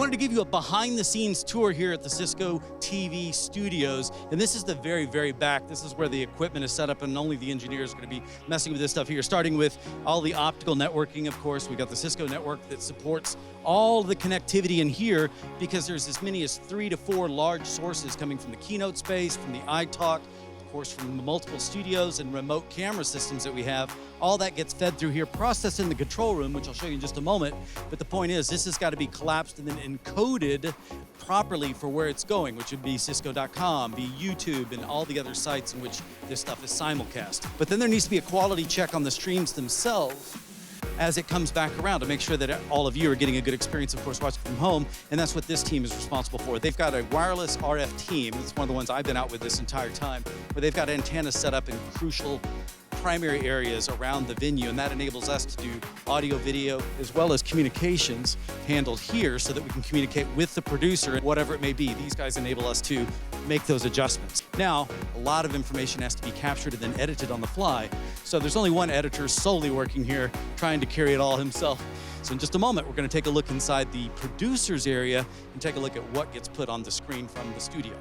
wanted to give you a behind-the-scenes tour here at the Cisco TV studios, and this is the very, very back. This is where the equipment is set up, and only the engineers are going to be messing with this stuff here, starting with all the optical networking, of course. We've got the Cisco network that supports all the connectivity in here, because there's as many as 3 to 4 large sources coming from the keynote space, from the iTalk, of course, from the multiple studios and remote camera systems that we have. All that gets fed through here, processed in the control room, which I'll show you in just a moment. But the point is, this has got to be collapsed and then encoded properly for where it's going, which would be Cisco.com, be YouTube, and all the other sites in which this stuff is simulcast. But then there needs to be a quality check on the streams themselves as it comes back around to make sure that all of you are getting a good experience, of course, watching from home, and that's what this team is responsible for. They've got a wireless RF team. It's one of the ones I've been out with this entire time, where they've got antennas set up in crucial primary areas around the venue, and that enables us to do audio, video, as well as communications handled here so that we can communicate with the producer, whatever it may be. These guys enable us to make those adjustments. Now, a lot of information has to be captured and then edited on the fly, so there's only one editor solely working here, trying to carry it all himself. So in just a moment, we're going to take a look inside the producer's area and take a look at what gets put on the screen from the studio.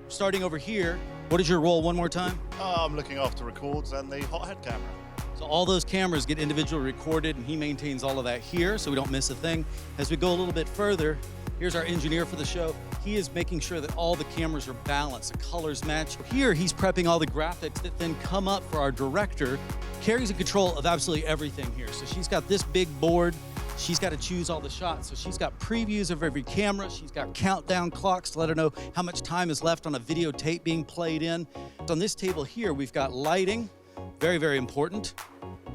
Starting over here, what is your role one more time? I'm looking after records and the hot head camera. So all those cameras get individually recorded, and he maintains all of that here so we don't miss a thing. As we go a little bit further, here's our engineer for the show. He is making sure that all the cameras are balanced, the colors match. Here, he's prepping all the graphics that then come up for our director. Carries a control of absolutely everything here. So she's got this big board. She's got to choose all the shots. So she's got previews of every camera. She's got countdown clocks to let her know how much time is left on a videotape being played in. On this table here, we've got lighting, very, very important.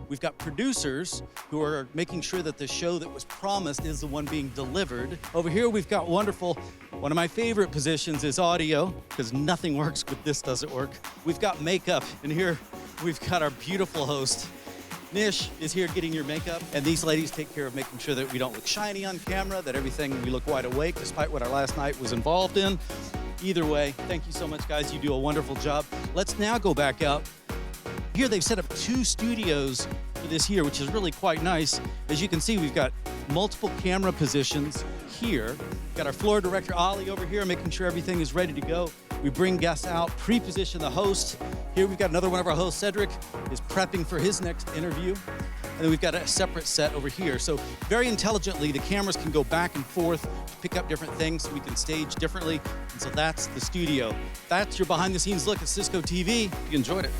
We've got producers who are making sure that the show that was promised is the one being delivered. Over here, we've got wonderful, one of my favorite positions is audio, because nothing works but this doesn't work. We've got makeup, and here we've got our beautiful host. Nish is here getting your makeup, and these ladies take care of making sure that we don't look shiny on camera, that we look wide awake, despite what our last night was involved in. Either way, thank you so much, guys. You do a wonderful job. Let's now go back out. Here they've set up 2 studios for this here, which is really quite nice. As you can see, we've got multiple camera positions here. We've got our floor director, Ollie, over here, making sure everything is ready to go. We bring guests out, pre-position the host. Here we've got another one of our hosts, Cedric, is prepping for his next interview. And then we've got a separate set over here. So very intelligently, the cameras can go back and forth to pick up different things so we can stage differently. And so that's the studio. That's your behind the scenes look at Cisco TV. If you enjoyed it.